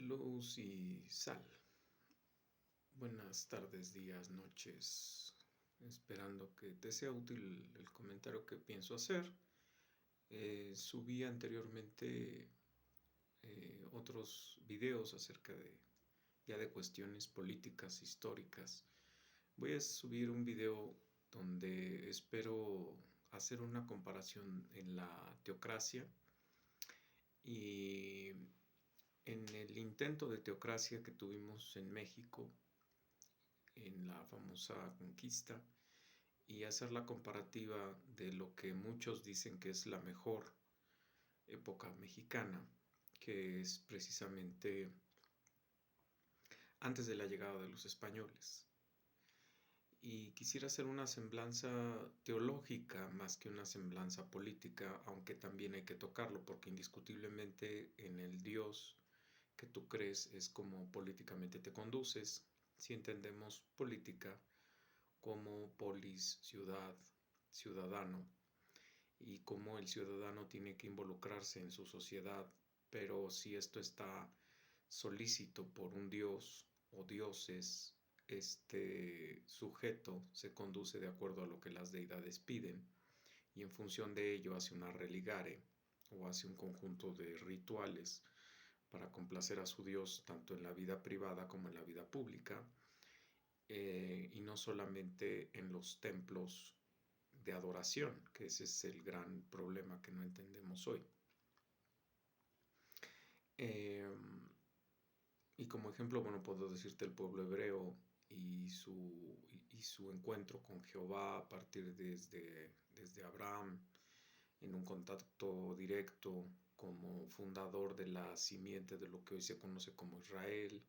Luz y sal. Buenas tardes, días, noches. Esperando que te sea útil el comentario que pienso hacer. Subí anteriormente otros videos acerca de cuestiones políticas, históricas. Voy a subir un video donde espero hacer una comparación en la teocracia y en el intento de teocracia que tuvimos en México en la famosa conquista y hacer la comparativa de lo que muchos dicen que es la mejor época mexicana, que es precisamente antes de la llegada de los españoles. Y quisiera hacer una semblanza teológica más que una semblanza política, aunque también hay que tocarlo, porque indiscutiblemente en el Dios que tú crees es como políticamente te conduces, si entendemos política como polis, ciudad, ciudadano, y cómo el ciudadano tiene que involucrarse en su sociedad, pero si esto está solícito por un dios o dioses, este sujeto se conduce de acuerdo a lo que las deidades piden y en función de ello hace una religare o hace un conjunto de rituales para complacer a su dios tanto en la vida privada como en la vida pública, y no solamente en los templos de adoración, que ese es el gran problema que no entendemos hoy. Eh, y como ejemplo, bueno, puedo decirte el pueblo hebreo y su encuentro con Jehová a partir desde Abraham, en un contacto directo como fundador de la simiente de lo que hoy se conoce como Israel,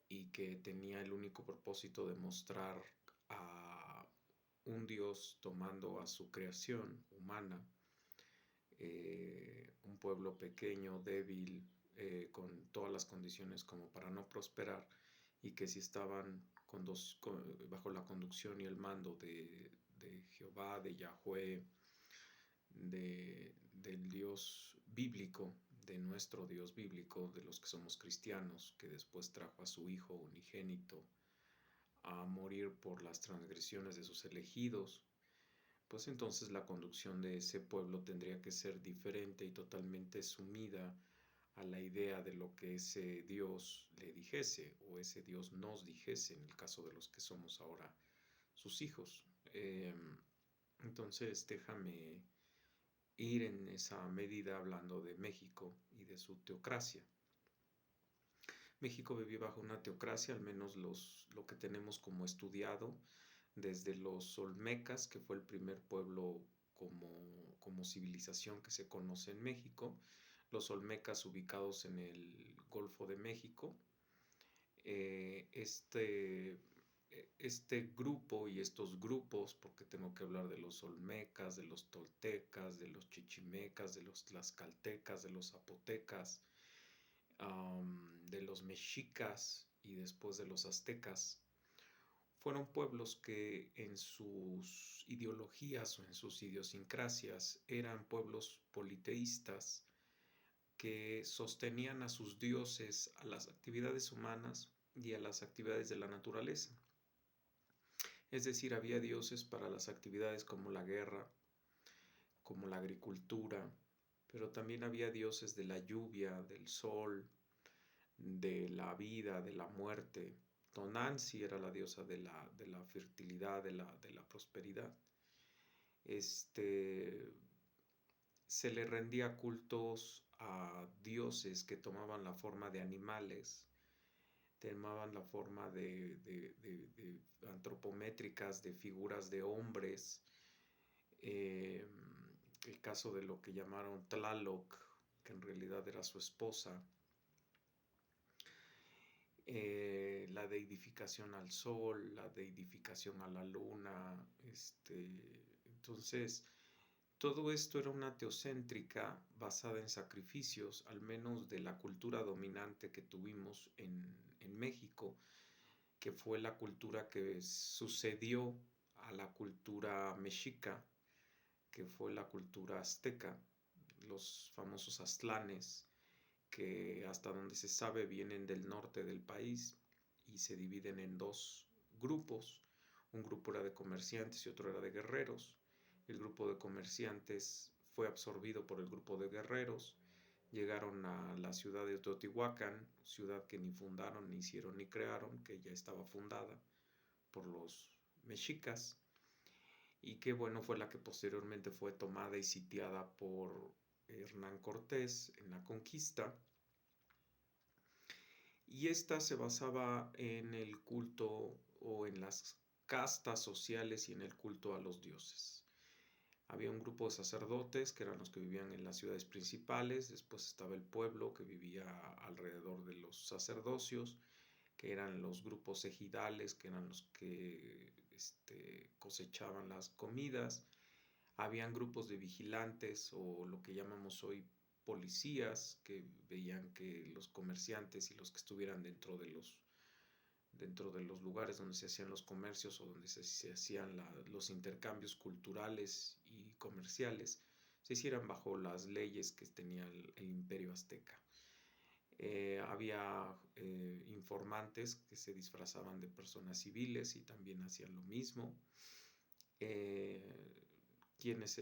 y que tenía el único propósito de mostrar a un Dios tomando a su creación humana, un pueblo pequeño, débil, con todas las condiciones como para no prosperar, y que si estaban bajo la conducción y el mando de Jehová, de Yahweh, del Dios bíblico, de nuestro Dios bíblico, de los que somos cristianos, que después trajo a su Hijo unigénito a morir por las transgresiones de sus elegidos, pues entonces la conducción de ese pueblo tendría que ser diferente y totalmente sumida a la idea de lo que ese Dios le dijese o ese Dios nos dijese en el caso de los que somos ahora sus hijos. Entonces déjame ir en esa medida hablando de México y de su teocracia. México vivió bajo una teocracia, al menos lo que tenemos como estudiado, desde los olmecas, que fue el primer pueblo como civilización que se conoce en México, los olmecas ubicados en el Golfo de México. Eh, este, este grupo y estos grupos, porque tengo que hablar de los olmecas, de los toltecas, de los chichimecas, de los tlaxcaltecas, de los zapotecas, de los mexicas y después de los aztecas, fueron pueblos que en sus ideologías o en sus idiosincrasias eran pueblos politeístas que sostenían a sus dioses a las actividades humanas y a las actividades de la naturaleza. Es decir, había dioses para las actividades como la guerra, como la agricultura, pero también había dioses de la lluvia, del sol, de la vida, de la muerte. Tonanzi era la diosa de la fertilidad, de la prosperidad. Este, Se le rendía cultos a dioses que tomaban la forma de animales, tomaban la forma de antropométricas, de figuras de hombres. Eh, el caso de lo que llamaron Tlaloc, que en realidad era su esposa. La deidificación al sol, la deidificación a la luna. Entonces, todo esto era una teocéntrica basada en sacrificios, al menos de la cultura dominante que tuvimos en México, que fue la cultura que sucedió a la cultura mexica, que fue la cultura azteca, los famosos aztlanes, que hasta donde se sabe vienen del norte del país y se dividen en dos grupos. Un grupo era de comerciantes y otro era de guerreros. El grupo de comerciantes fue absorbido por el grupo de guerreros. Llegaron a la ciudad de Teotihuacán, ciudad que ni fundaron, ni hicieron, ni crearon, que ya estaba fundada por los mexicas, y que bueno, fue la que posteriormente fue tomada y sitiada por Hernán Cortés en la conquista. Y esta se basaba en el culto o en las castas sociales y en el culto a los dioses. Había un grupo de sacerdotes que eran los que vivían en las ciudades principales, después estaba el pueblo que vivía alrededor de los sacerdocios, que eran los grupos ejidales, que eran los que cosechaban las comidas. Habían grupos de vigilantes o lo que llamamos hoy policías, que veían que los comerciantes y los que estuvieran dentro de los lugares donde se hacían los comercios o donde se hacían los intercambios culturales y comerciales se hicieran bajo las leyes que tenía el imperio azteca. Había informantes que se disfrazaban de personas civiles y también hacían lo mismo. Quienes,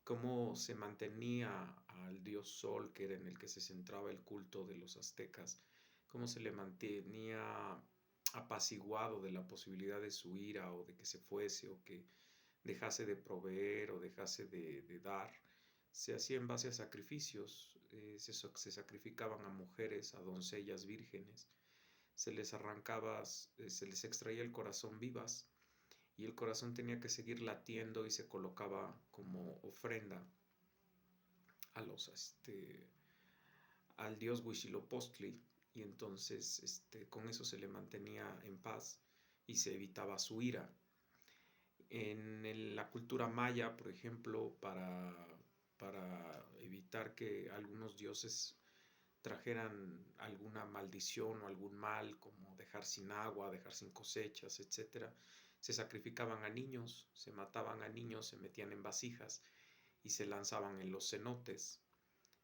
cómo se mantenía al dios Sol, que era en el que se centraba el culto de los aztecas, cómo se le mantenía apaciguado de la posibilidad de su ira o de que se fuese o que dejase de proveer o dejase de dar, se hacía en base a sacrificios. Se sacrificaban a mujeres, a doncellas vírgenes, se les arrancaba, se les extraía el corazón vivas y el corazón tenía que seguir latiendo y se colocaba como ofrenda a al dios Huitzilopochtli, y entonces con eso se le mantenía en paz y se evitaba su ira. En la cultura maya, por ejemplo, para evitar que algunos dioses trajeran alguna maldición o algún mal, como dejar sin agua, dejar sin cosechas, etcétera, se sacrificaban a niños, se mataban a niños, se metían en vasijas y se lanzaban en los cenotes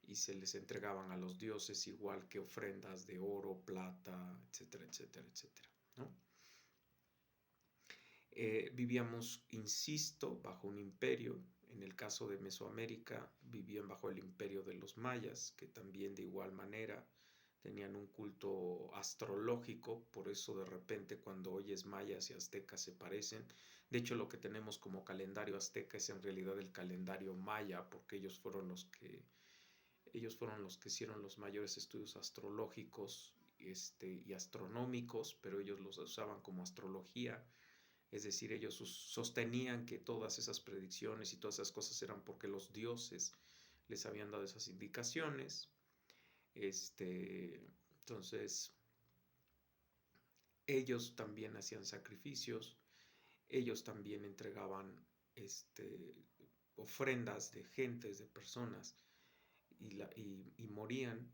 y se les entregaban a los dioses igual que ofrendas de oro, plata, etcétera, etcétera, etcétera, ¿no? Vivíamos, insisto, bajo un imperio. En el caso de Mesoamérica, vivían bajo el imperio de los mayas, que también de igual manera tenían un culto astrológico, por eso de repente cuando oyes mayas y aztecas se parecen. De hecho, lo que tenemos como calendario azteca es en realidad el calendario maya, porque ellos fueron los que hicieron los mayores estudios astrológicos y astronómicos, pero ellos los usaban como astrología. Es decir, ellos sostenían que todas esas predicciones y todas esas cosas eran porque los dioses les habían dado esas indicaciones. Entonces, ellos también hacían sacrificios, ellos también entregaban ofrendas de gentes, de personas, y morían.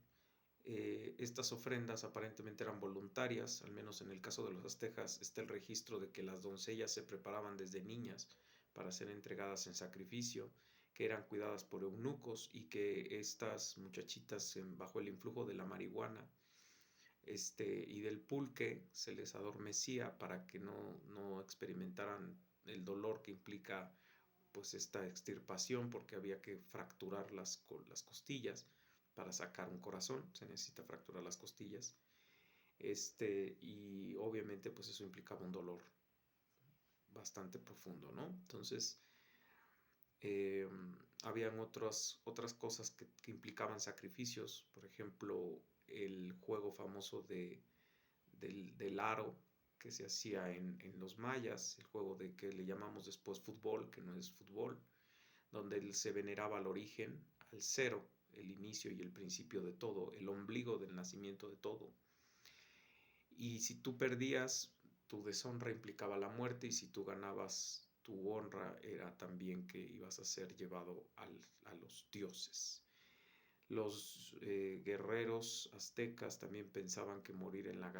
Estas ofrendas aparentemente eran voluntarias, al menos en el caso de los aztecas está el registro de que las doncellas se preparaban desde niñas para ser entregadas en sacrificio, que eran cuidadas por eunucos y que estas muchachitas bajo el influjo de la marihuana y del pulque se les adormecía para que no experimentaran el dolor que implica pues esta extirpación, porque había que fracturar las costillas para sacar un corazón, se necesita fracturar las costillas, y obviamente pues eso implicaba un dolor bastante profundo, ¿no? Entonces, habían otras cosas que implicaban sacrificios, por ejemplo, el juego famoso del aro que se hacía en los mayas, el juego de que le llamamos después fútbol, que no es fútbol, donde se veneraba al origen, al cero, el inicio y el principio de todo, el ombligo del nacimiento de todo. Y si tú perdías, tu deshonra implicaba la muerte, y si tú ganabas, tu honra era también que ibas a ser llevado a los dioses. Los guerreros aztecas también pensaban que morir en la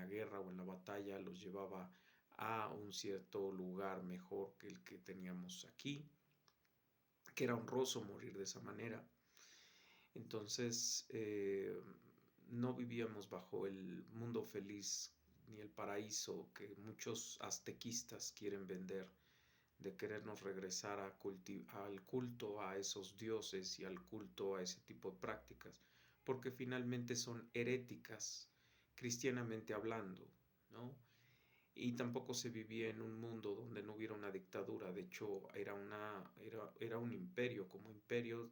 guerra o en la batalla los llevaba a un cierto lugar mejor que el que teníamos aquí, que era honroso morir de esa manera. Entonces, no vivíamos bajo el mundo feliz ni el paraíso que muchos aztequistas quieren vender, de querernos regresar al culto a esos dioses y al culto a ese tipo de prácticas, porque finalmente son heréticas, cristianamente hablando, ¿no? Y tampoco se vivía en un mundo donde no hubiera una dictadura. De hecho, era un imperio. Como imperio,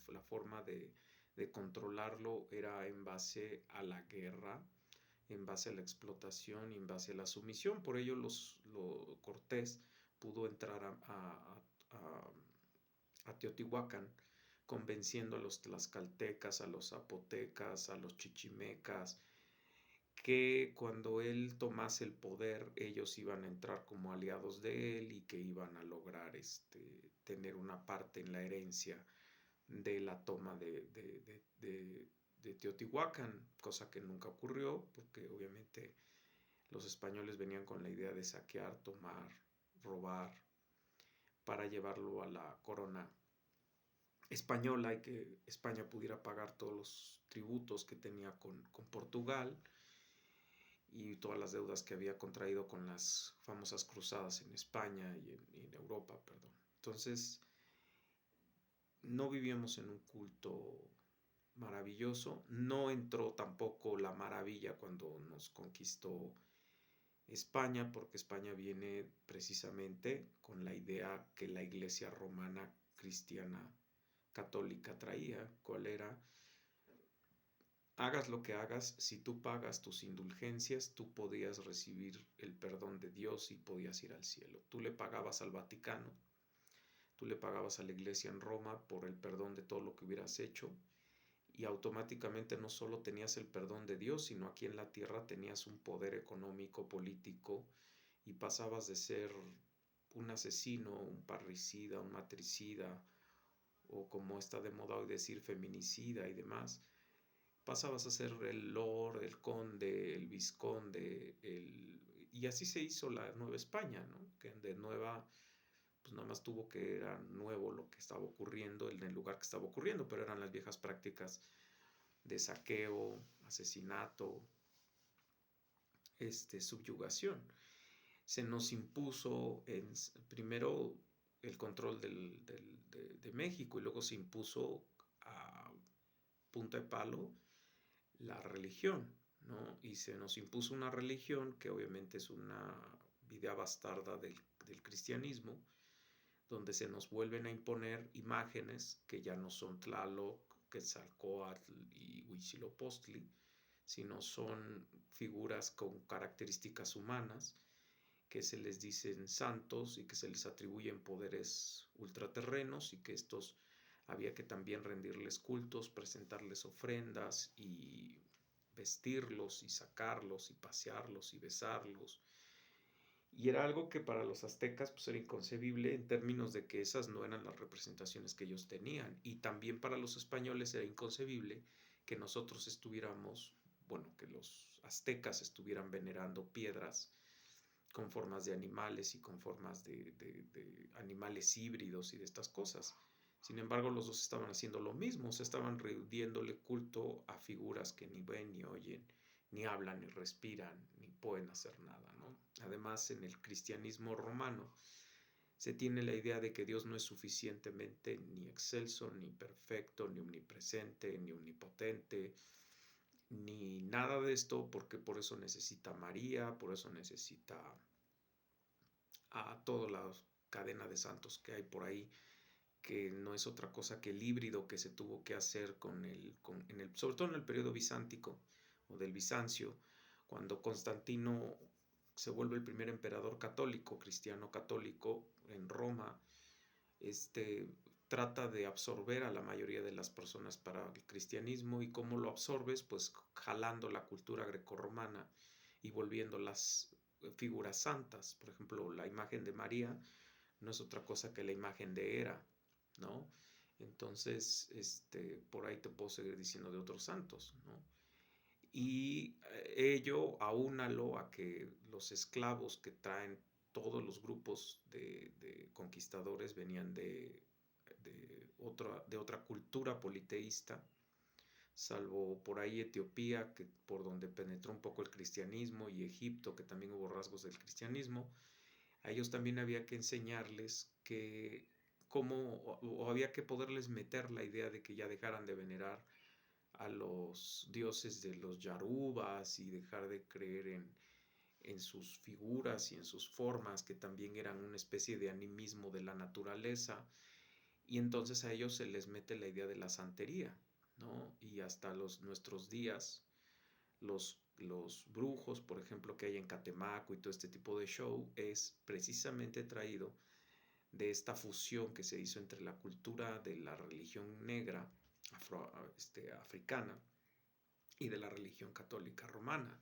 la forma de controlarlo era en base a la guerra, en base a la explotación y en base a la sumisión. Por ello, Cortés pudo entrar a Teotihuacán, convenciendo a los tlaxcaltecas, a los zapotecas, a los chichimecas, que cuando él tomase el poder, ellos iban a entrar como aliados de él y que iban a lograr tener una parte en la herencia de la toma de Teotihuacán, cosa que nunca ocurrió, porque obviamente los españoles venían con la idea de saquear, tomar, robar, para llevarlo a la corona española y que España pudiera pagar todos los tributos que tenía con Portugal y todas las deudas que había contraído con las famosas cruzadas en España y en Europa, perdón. Entonces, no vivíamos en un culto maravilloso, no entró tampoco la maravilla cuando nos conquistó España, porque España viene precisamente con la idea que la iglesia romana cristiana católica traía, cuál era: hagas lo que hagas, si tú pagas tus indulgencias, tú podías recibir el perdón de Dios y podías ir al cielo. Tú le pagabas al Vaticano, tú le pagabas a la iglesia en Roma por el perdón de todo lo que hubieras hecho, y automáticamente no solo tenías el perdón de Dios, sino aquí en la tierra tenías un poder económico, político, y pasabas de ser un asesino, un parricida, un matricida, o como está de moda hoy decir, feminicida y demás. Pasabas a ser el lord, el conde, el vizconde, y así se hizo la Nueva España, ¿no? Que de nueva, pues nada más tuvo que era nuevo lo que estaba ocurriendo en el lugar que estaba ocurriendo, pero eran las viejas prácticas de saqueo, asesinato, subyugación. Se nos impuso primero el control de México y luego se impuso a punta de palo la religión, ¿no? Y se nos impuso una religión que obviamente es una idea bastarda del cristianismo, donde se nos vuelven a imponer imágenes que ya no son Tlaloc, Quetzalcóatl y Huitzilopochtli, sino son figuras con características humanas que se les dicen santos y que se les atribuyen poderes ultraterrenos y que estos había que también rendirles cultos, presentarles ofrendas y vestirlos y sacarlos y pasearlos y besarlos. Y era algo que para los aztecas pues era inconcebible en términos de que esas no eran las representaciones que ellos tenían. Y también para los españoles era inconcebible que nosotros estuviéramos, bueno, que los aztecas estuvieran venerando piedras con formas de animales y con formas de animales híbridos y de estas cosas. Sin embargo, los dos estaban haciendo lo mismo, se estaban rindiéndole culto a figuras que ni ven, ni oyen, ni hablan, ni respiran, ni pueden hacer nada, ¿no? Además, en el cristianismo romano se tiene la idea de que Dios no es suficientemente ni excelso, ni perfecto, ni omnipresente, ni omnipotente, ni nada de esto, porque por eso necesita a María, por eso necesita a toda la cadena de santos que hay por ahí, que no es otra cosa que el híbrido que se tuvo que hacer sobre todo en el periodo bizántico o del Bizancio, cuando Constantino se vuelve el primer emperador católico, cristiano católico en Roma. Trata de absorber a la mayoría de las personas para el cristianismo. ¿Y cómo lo absorbes? Pues jalando la cultura grecorromana y volviéndolas figuras santas. Por ejemplo, la imagen de María no es otra cosa que la imagen de Hera, ¿no? Entonces, por ahí te puedo seguir diciendo de otros santos, ¿no? Y ello aúnalo a que los esclavos que traen todos los grupos de conquistadores venían de otra cultura politeísta, salvo por ahí Etiopía, que por donde penetró un poco el cristianismo, y Egipto, que también hubo rasgos del cristianismo. A ellos también había que enseñarles que cómo, o había que poderles meter la idea de que ya dejaran de venerar a los dioses de los Yarubas y dejar de creer en sus figuras y en sus formas, que también eran una especie de animismo de la naturaleza, y entonces a ellos se les mete la idea de la santería, ¿no? Y hasta nuestros días, los brujos, por ejemplo, que hay en Catemaco y todo este tipo de show, es precisamente traído de esta fusión que se hizo entre la cultura de la religión negra africana y de la religión católica romana,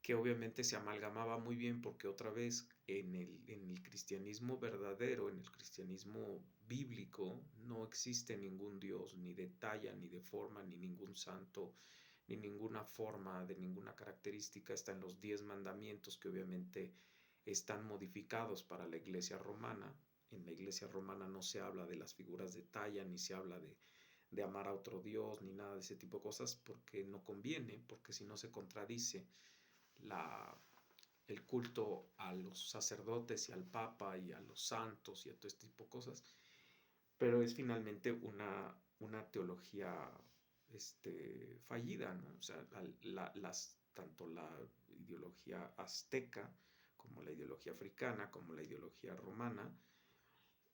que obviamente se amalgamaba muy bien porque otra vez en el cristianismo verdadero, en el cristianismo bíblico, no existe ningún Dios, ni de talla, ni de forma, ni ningún santo, ni ninguna forma, de ninguna característica. Están los 10 mandamientos que obviamente están modificados para la iglesia romana. En la iglesia romana no se habla de las figuras de talla, ni se habla de amar a otro Dios, ni nada de ese tipo de cosas, porque no conviene, porque si no se contradice la, el culto a los sacerdotes y al papa y a los santos y a todo este tipo de cosas, pero es finalmente una teología fallida, ¿no? O sea, tanto la ideología azteca como la ideología africana, como la ideología romana,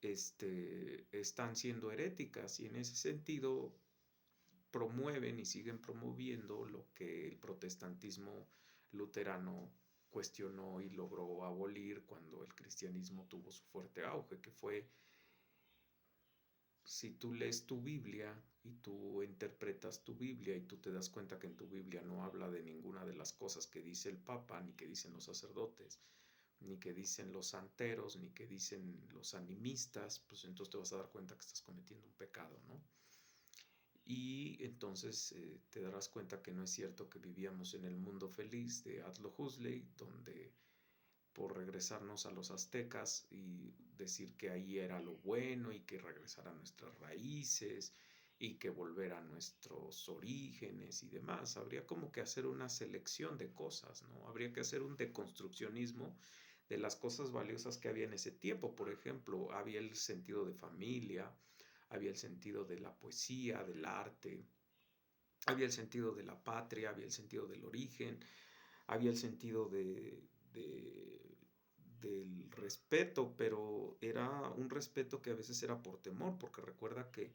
están siendo heréticas, y en ese sentido promueven y siguen promoviendo lo que el protestantismo luterano cuestionó y logró abolir cuando el cristianismo tuvo su fuerte auge, que fue, si tú lees tu Biblia y tú interpretas tu Biblia y tú te das cuenta que en tu Biblia no habla de ninguna de las cosas que dice el Papa, ni que dicen los sacerdotes, ni que dicen los santeros, ni que dicen los animistas, pues entonces te vas a dar cuenta que estás cometiendo un pecado, ¿no? Y entonces te darás cuenta que no es cierto que vivíamos en el mundo feliz de Aldous Huxley, donde por regresarnos a los aztecas y decir que ahí era lo bueno y que regresar a nuestras raíces y que volver a nuestros orígenes y demás. Habría como que hacer una selección de cosas, ¿no? Habría que hacer un deconstruccionismo de las cosas valiosas que había en ese tiempo. Por ejemplo, había el sentido de familia, había el sentido de la poesía, del arte, había el sentido de la patria, había el sentido del origen, había el sentido del respeto, pero era un respeto que a veces era por temor, porque recuerda que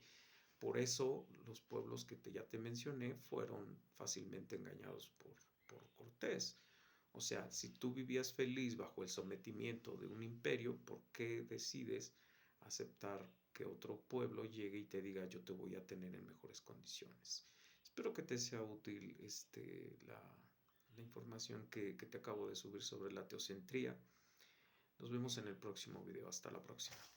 por eso los pueblos que ya te mencioné fueron fácilmente engañados por Cortés. O sea, si tú vivías feliz bajo el sometimiento de un imperio, ¿por qué decides aceptar que otro pueblo llegue y te diga yo te voy a tener en mejores condiciones? Espero que te sea útil la información que te acabo de subir sobre la teocentría. Nos vemos en el próximo video. Hasta la próxima.